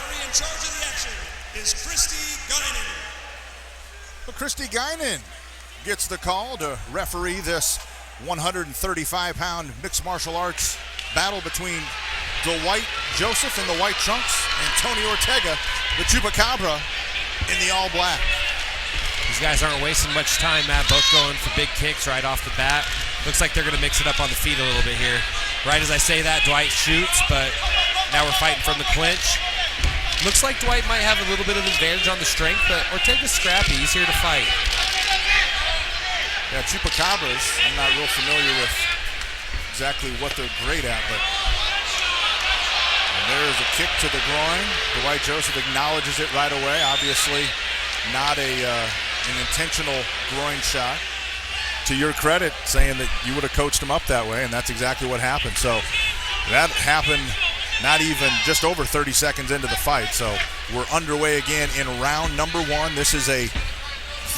referee in charge of the action is Christy Guinan. Well, Christy Guinan gets the call to referee this 135-pound mixed martial arts battle between Dwight Joseph in the white trunks and Tony Ortega, the Chupacabra, in the all black. These guys aren't wasting much time, Matt. Both going for big kicks right off the bat. Looks like they're going to mix it up on the feet a little bit here. Right as I say that, Dwight shoots, but now we're fighting from the clinch. Looks like Dwight might have a little bit of advantage on the strength, but Ortega's scrappy. He's here to fight. Yeah, Chupacabras, I'm not real familiar with exactly what they're great at, but there's a kick to the groin. Dwight Joseph acknowledges it right away. Obviously not an intentional groin shot. To your credit, saying that you would have coached him up that way, and that's exactly what happened. So that happened not even just over 30 seconds into the fight. So we're underway again in round number one. This is a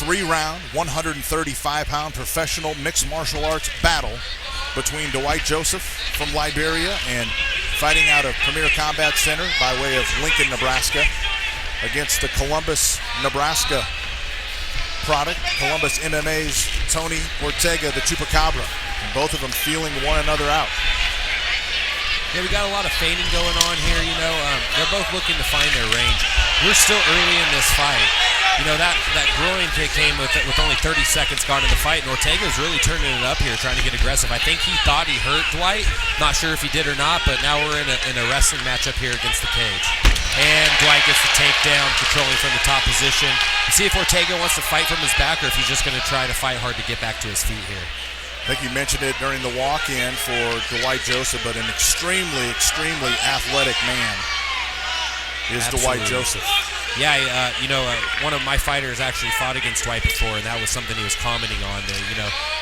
3-round, 135-pound professional mixed martial arts battle between Dwight Joseph from Liberia and fighting out of Premier Combat Center by way of Lincoln, Nebraska, against the Columbus, Nebraska product, Columbus MMA's Tony Ortega, the Chupacabra, and both of them feeling one another out. Yeah, we got a lot of feigning going on here, you know. They're both looking to find their range. We're still early in this fight. You know, that groin kick came with only 30 seconds gone in the fight, and Ortega's really turning it up here, trying to get aggressive. I think he thought he hurt Dwight. Not sure if he did or not, but now we're in a wrestling matchup here against the cage. And Dwight gets the takedown, controlling from the top position. Let's see if Ortega wants to fight from his back or if he's just going to try to fight hard to get back to his feet here. I think you mentioned it during the walk-in for Dwight Joseph, but an extremely, extremely athletic man is Absolutely. Dwight Joseph. Yeah, one of my fighters actually fought against Dwight before, and that was something he was commenting on.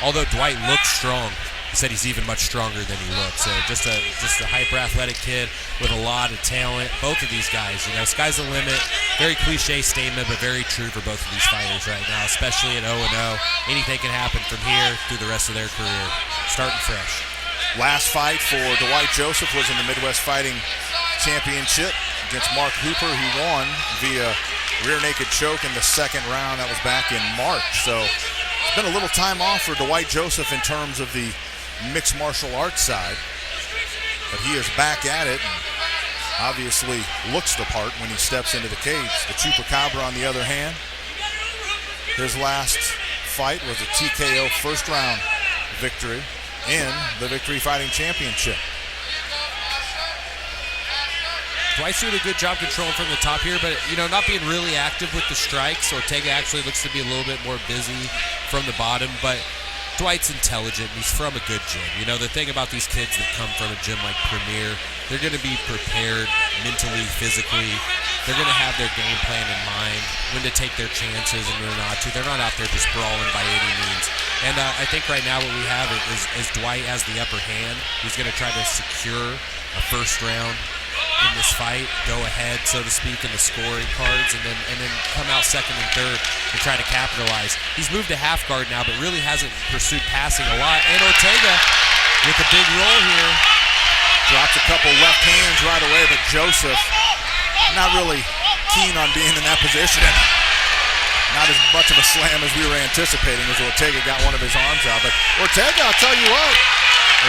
Although Dwight looks strong, he said he's even much stronger than he looks. So just a hyper-athletic kid with a lot of talent. Both of these guys, sky's the limit. Very cliche statement, but very true for both of these fighters right now, especially at 0-0. Anything can happen from here through the rest of their career, starting fresh. Last fight for Dwight Joseph was in the Midwest Fighting Championship against Mark Hooper. He won via rear naked choke in the second round. That was back in March. So it's been a little time off for Dwight Joseph in terms of the mixed martial arts side, but he is back at it and obviously looks the part when he steps into the cage. The Chupacabra, on the other hand, his last fight was a TKO first round victory in the Victory Fighting Championship. Dwight's doing a good job controlling from the top here, but not being really active with the strikes. Ortega actually looks to be a little bit more busy from the bottom, but Dwight's intelligent, and he's from a good gym. The thing about these kids that come from a gym like Premier, they're going to be prepared mentally, physically. They're going to have their game plan in mind, when to take their chances and when not to. They're not out there just brawling by any means. And I think right now what we have is Dwight has the upper hand. He's going to try to secure a first round in this fight, go ahead, so to speak, in the scoring cards, and then come out second and third and try to capitalize. He's moved to half guard now, but really hasn't pursued passing a lot. And Ortega with a big roll here. Drops a couple left hands right away, but Joseph not really keen on being in that position. Not as much of a slam as we were anticipating as Ortega got one of his arms out. But Ortega, I'll tell you what.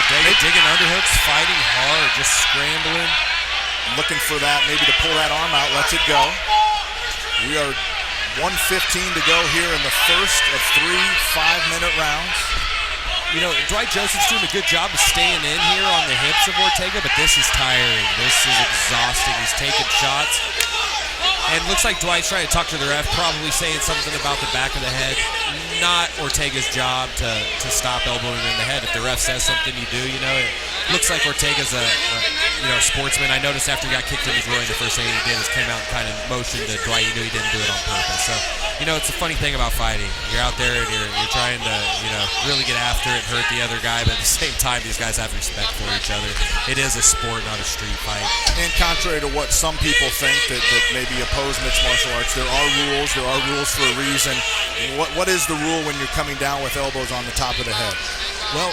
Ortega digging underhooks, fighting hard, just scrambling. Looking for that, maybe to pull that arm out, lets it go. We are 1:15 to go here in the first of 3 5-minute rounds. Dwight Joseph's doing a good job of staying in here on the hips of Ortega, but this is tiring. This is exhausting. He's taking shots. And it looks like Dwight's trying to talk to the ref, probably saying something about the back of the head. Not Ortega's job to stop elbowing in the head. If the ref says something, you do. It looks like Ortega's a sportsman. I noticed after he got kicked in the groin, the first thing he did is came out and kind of motioned to Dwight. You knew he didn't do it on purpose. So, it's a funny thing about fighting. You're out there and you're trying to, really get after it, hurt the other guy, but at the same time, these guys have respect for each other. It is a sport, not a street fight. And contrary to what some people think that maybe oppose mixed martial arts, there are rules. There are rules for a reason. What is the rule when you're coming down with elbows on the top of the head? Well,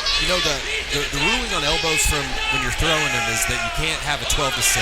the the ruling on elbows from when you're throwing them is that you can't have a 12 to 6.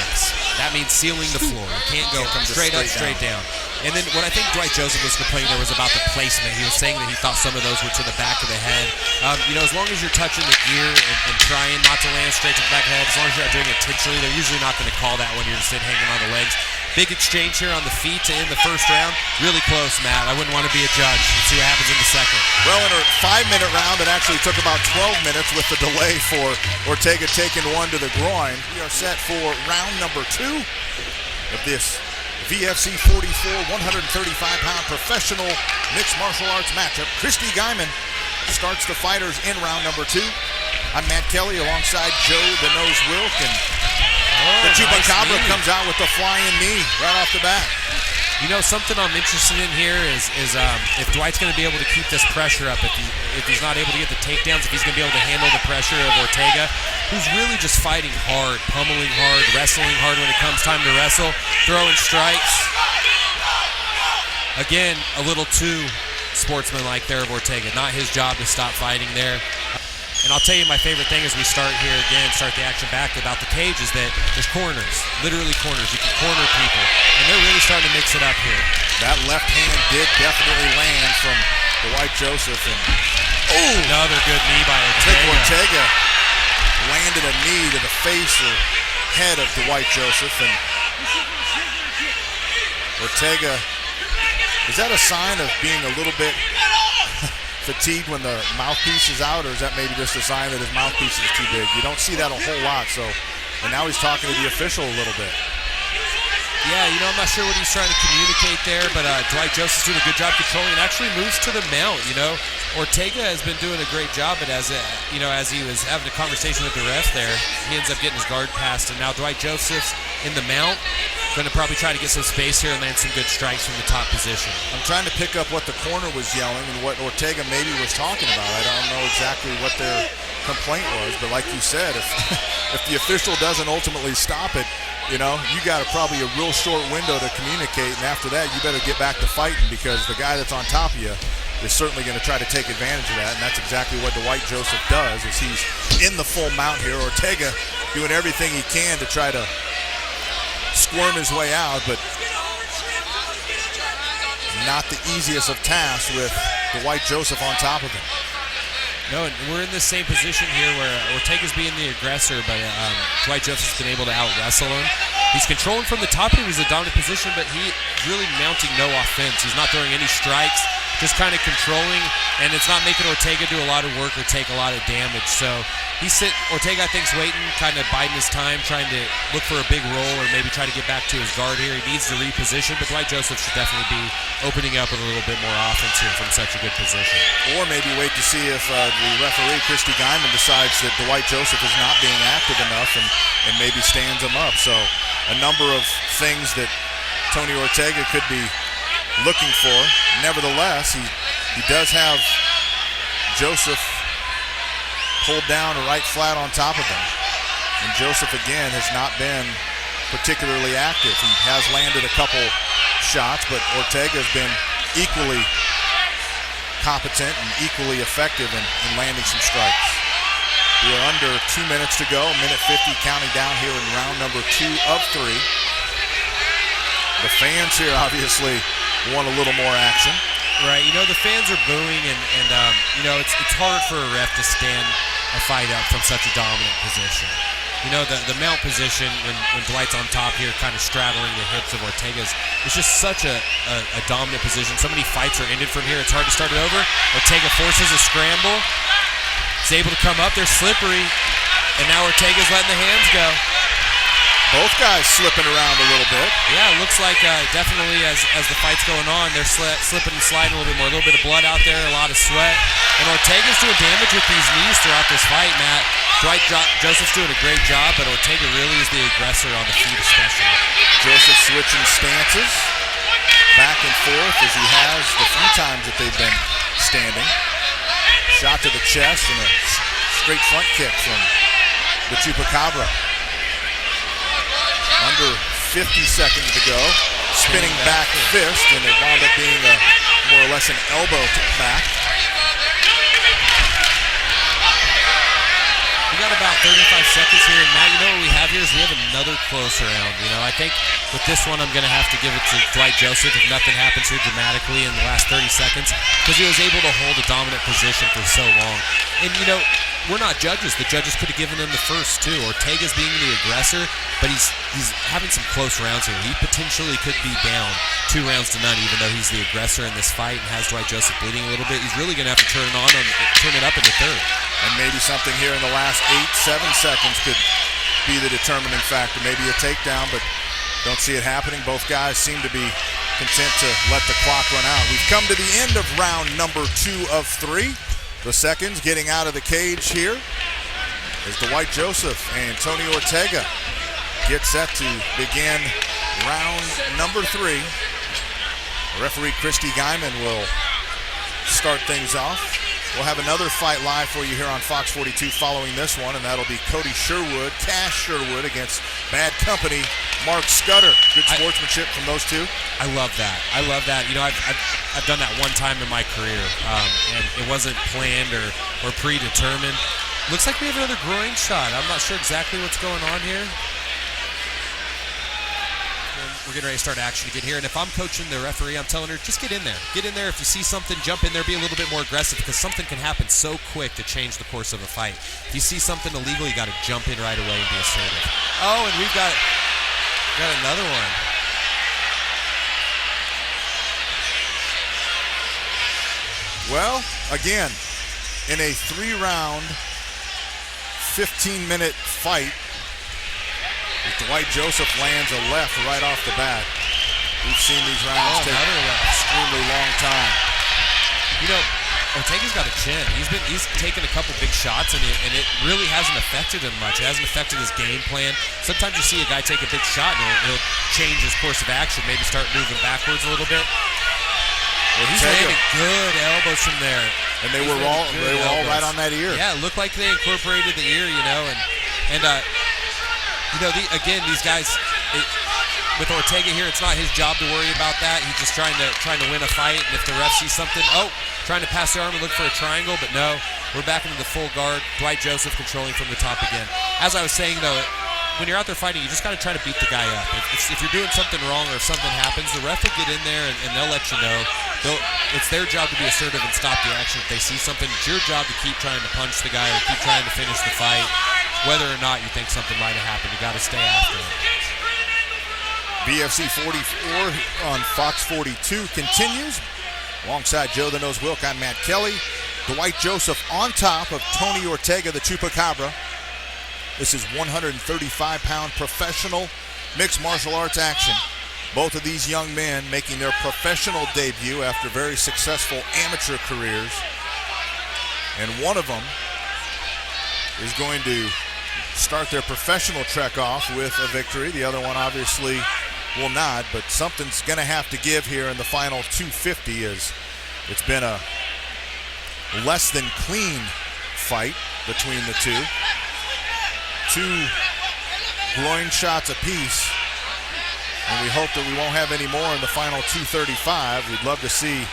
That means sealing the floor. You can't go straight up, straight down. And then what I think Dwight Joseph was complaining there was about the placement. He was saying that he thought some of those were to the back of the head. As long as you're touching the gear and trying not to land straight to the back of the head, as long as you're not doing it intentionally, they're usually not going to call that when you're just hanging on the legs. Big exchange here on the feet to end the first round. Really close, Matt. I wouldn't want to be a judge. Let's see what happens in the second. Well, in a 5-minute round, it actually took about 12 minutes with the delay for Ortega taking one to the groin. We are set for round number 2 of this VFC 44 135-pound professional mixed martial arts matchup. Christy Guyman starts the fighters in round number 2. I'm Matt Kelly alongside Joe the Nose Wilk, and the Chupacabra comes out with the flying knee right off the bat. Something I'm interested in here is if Dwight's going to be able to keep this pressure up, if he's not able to get the takedowns, if he's going to be able to handle the pressure of Ortega, who's really just fighting hard, pummeling hard, wrestling hard when it comes time to wrestle, throwing strikes. Again, a little too sportsmanlike there of Ortega. Not his job to stop fighting there. And I'll tell you my favorite thing as we start the action back about the cage is that there's corners, literally corners. You can corner people, and they're really starting to mix it up here. That left hand did definitely land from Dwight Joseph. And another good knee by Ortega. Ortega landed a knee to the face or head of Dwight Joseph. And Ortega, is that a sign of being a little bit fatigued when the mouthpiece is out, or is that maybe just a sign that his mouthpiece is too big? You don't see that a whole lot, and now he's talking to the official a little bit. Yeah, I'm not sure what he's trying to communicate there, but Dwight Joseph's doing a good job controlling and actually moves to the mount, Ortega has been doing a great job, but as he was having a conversation with the ref there, he ends up getting his guard passed, and now Dwight Joseph's in the mount. Going to probably try to get some space here and land some good strikes from the top position. I'm trying to pick up what the corner was yelling and what Ortega maybe was talking about. I don't know exactly what their complaint was, but like you said, if the official doesn't ultimately stop it, you got probably a real short window to communicate, and after that, you better get back to fighting, because the guy that's on top of you is certainly going to try to take advantage of that, and that's exactly what Dwight Joseph does, is he's in the full mount here. Ortega doing everything he can to try to squirm his way out, but not the easiest of tasks with Dwight Joseph on top of him. No, and we're in the same position here where Ortega's being the aggressor, but Dwight Joseph's been able to out-wrestle him. He's controlling from the top here. He's a dominant position, but he's really mounting no offense. He's not throwing any strikes, just kind of controlling, and it's not making Ortega do a lot of work or take a lot of damage. So Ortega, I think, is waiting, kind of biding his time, trying to look for a big roll or maybe try to get back to his guard here. He needs to reposition, but Dwight Joseph should definitely be opening up with a little bit more offense here from such a good position. Or maybe wait to see if the referee, Christy Guyman, decides that Dwight Joseph is not being active enough and maybe stands him up. So a number of things that Tony Ortega could be looking for. Nevertheless, he does have Joseph pulled down right flat on top of him. And Joseph, again, has not been particularly active. He has landed a couple shots, but Ortega has been equally competent and equally effective in landing some strikes. We are under 2 minutes to go, a minute 50 counting down here in round number 2 of 3. The fans here obviously want a little more action. Right, the fans are booing, and it's hard for a ref to stand a fight up from such a dominant position. The mount position when Dwight's on top here, kind of straddling the hips of Ortega's, it's just such a dominant position. So many fights are ended from here, it's hard to start it over. Ortega forces a scramble. He's able to come up, they're slippery, and now Ortega's letting the hands go. Both guys slipping around a little bit. Yeah, it looks like definitely as the fight's going on, they're slipping and sliding a little bit more. A little bit of blood out there, a lot of sweat. And Ortega's doing damage with these knees throughout this fight, Matt. Dwight Joseph's doing a great job, but Ortega really is the aggressor on the feet especially. Joseph switching stances back and forth as he has the few times that they've been standing. Shot to the chest and a straight front kick from the Chupacabra. Under 50 seconds to go. Spinning back fist, and it wound up being more or less an elbow to the back. got about 35 seconds here, and Matt, you know what we have here is we have another close round. You know, I think with this one, I'm going to have to give it to Dwight Joseph if nothing happens here dramatically in the last 30 seconds, because he was able to hold a dominant position for so long. And, you know, we're not judges. The judges could have given him the first, too. Ortega's being the aggressor, but he's having some close rounds here. He potentially could be down 2 rounds to none, even though he's the aggressor in this fight and has Dwight Joseph bleeding a little bit. He's really going to have to turn it up in the third. And maybe something here in the last 8-7 seconds could be the determining factor. Maybe a takedown, but don't see it happening. Both guys seem to be content to let the clock run out. We've come to the end of round number 2 of 3. The seconds getting out of the cage here as Dwight Joseph and Tony Ortega get set to begin round number 3. Referee Christy Guyman will start things off. We'll have another fight live for you here on Fox 42 following this one, and that'll be Cody Sherwood, Cash Sherwood against Bad Company, Mark Scudder. Good sportsmanship from those two. I love that. I love that. You know, I've done that one time in my career, and it wasn't planned or predetermined. Looks like we have another groin shot. I'm not sure exactly what's going on here. We're getting ready to start action again here, and if I'm coaching the referee, I'm telling her, just get in there. Get in there. If you see something, jump in there, be a little bit more aggressive, because something can happen so quick to change the course of a fight. If you see something illegal, you got to jump in right away and be assertive. Oh, and we've got another one. Well, again, in a 3-round, 15-minute fight, Dwight Joseph lands a left right off the bat. We've seen these rounds take an extremely long time. You know, Ortega's got a chin. He's taken a couple big shots, and it really hasn't affected him much. It hasn't affected his game plan. Sometimes you see a guy take a big shot, and he'll change his course of action, maybe start moving backwards a little bit. Well, he's landing good elbows from there. And they were all right on that ear. Yeah, it looked like they incorporated the ear, you know, and you know, again, these guys, with Ortega here, it's not his job to worry about that. He's just trying to win a fight, and if the ref sees something, trying to pass the arm and look for a triangle, but no, we're back into the full guard. Dwight Joseph controlling from the top again. As I was saying, though, when you're out there fighting, you just got to try to beat the guy up. If you're doing something wrong or if something happens, the ref will get in there and they'll let you know. It's their job to be assertive and stop the action. If they see something, it's your job to keep trying to punch the guy or keep trying to finish the fight. Whether or not you think something might have happened, you got to stay after it. VFC 44 on Fox 42 continues. Alongside Joe the Nose Wilk, I'm Matt Kelly. Dwight Joseph on top of Tony Ortega, the Chupacabra. This is 135-pound professional mixed martial arts action. Both of these young men making their professional debut after very successful amateur careers. And one of them is going to start their professional trek off with a victory. The other one obviously will not, but something's going to have to give here in the final 250, as it's been a less than clean fight between the two. 2 groin shots apiece, and we hope that we won't have any more in the final 235. We'd love to see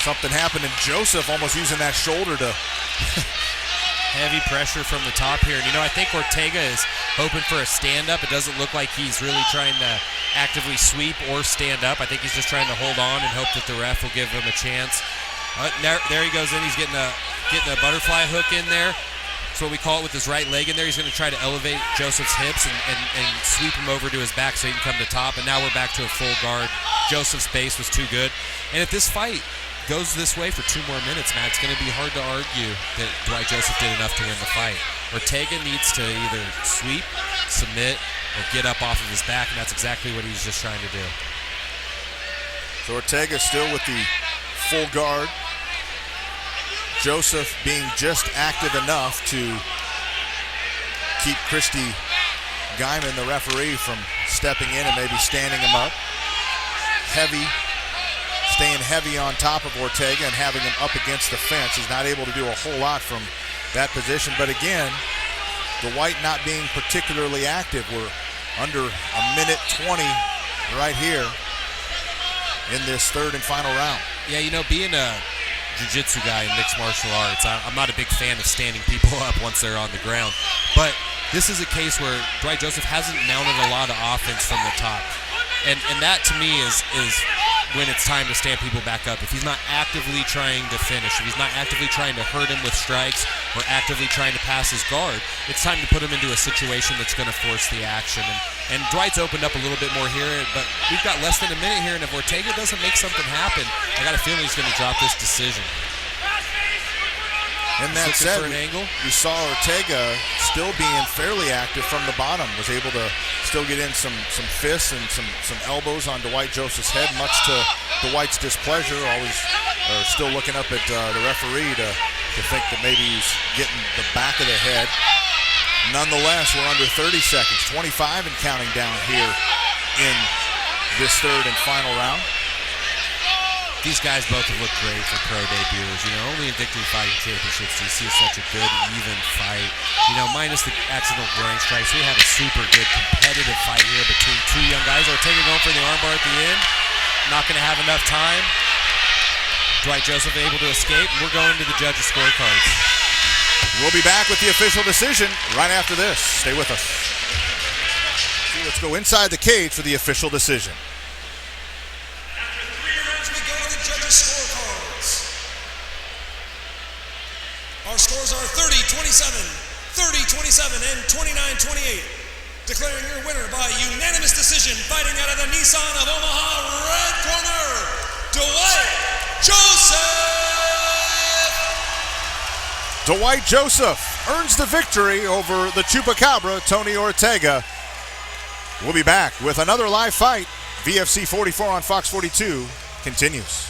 something happen, and Joseph almost using that shoulder to heavy pressure from the top here. And, you know, I think Ortega is hoping for a stand-up. It doesn't look like he's really trying to actively sweep or stand up. I think he's just trying to hold on and hope that the ref will give him a chance. There he goes in. He's getting a butterfly hook in there. That's what we call it, with his right leg in there. He's going to try to elevate Joseph's hips and sweep him over to his back so he can come to top. And now we're back to a full guard. Joseph's base was too good. And if this fight goes this way for 2 more minutes, Matt, it's going to be hard to argue that Dwight Joseph did enough to win the fight. Ortega needs to either sweep, submit, or get up off of his back, and that's exactly what he's just trying to do. So Ortega still with the full guard. Joseph being just active enough to keep Christy Guyman, the referee, from stepping in and maybe standing him up. Staying heavy on top of Ortega and having him up against the fence. He's not able to do a whole lot from that position. But again, Dwight not being particularly active. We're under a minute 20 right here in this third and final round. Yeah, you know, being a jiu-jitsu guy in mixed martial arts. I'm not a big fan of standing people up once they're on the ground. But this is a case where Dwight Joseph hasn't mounted a lot of offense from the top. And that, to me, is when it's time to stand people back up. If he's not actively trying to finish, if he's not actively trying to hurt him with strikes or actively trying to pass his guard, it's time to put him into a situation that's going to force the action. And Dwight's opened up a little bit more here, but we've got less than a minute here, and if Ortega doesn't make something happen, I got a feeling he's going to drop this decision. And that said, we saw Ortega still being fairly active from the bottom, was able to still get in some fists and some elbows on Dwight Joseph's head, much to Dwight's displeasure, still looking up at the referee to think that maybe he's getting the back of the head. Nonetheless, we're under 30 seconds, 25 and counting down here in this third and final round. These guys both have looked great for pro debuts. Only in Victory Fighting Championships do you see such a good, even fight. Minus the accidental groin strikes, we had a super good competitive fight here between two young guys. Ortega going for the armbar at the end. Not going to have enough time. Dwight Joseph able to escape. We're going to the judges' scorecards. We'll be back with the official decision right after this. Stay with us. Let's go inside the cage for the official decision. Our scores are 30-27, 30-27, and 29-28. Declaring your winner by unanimous decision, fighting out of the Nissan of Omaha, red corner, Dwight Joseph! Dwight Joseph earns the victory over the Chupacabra, Tony Ortega. We'll be back with another live fight. VFC 44 on Fox 42 continues.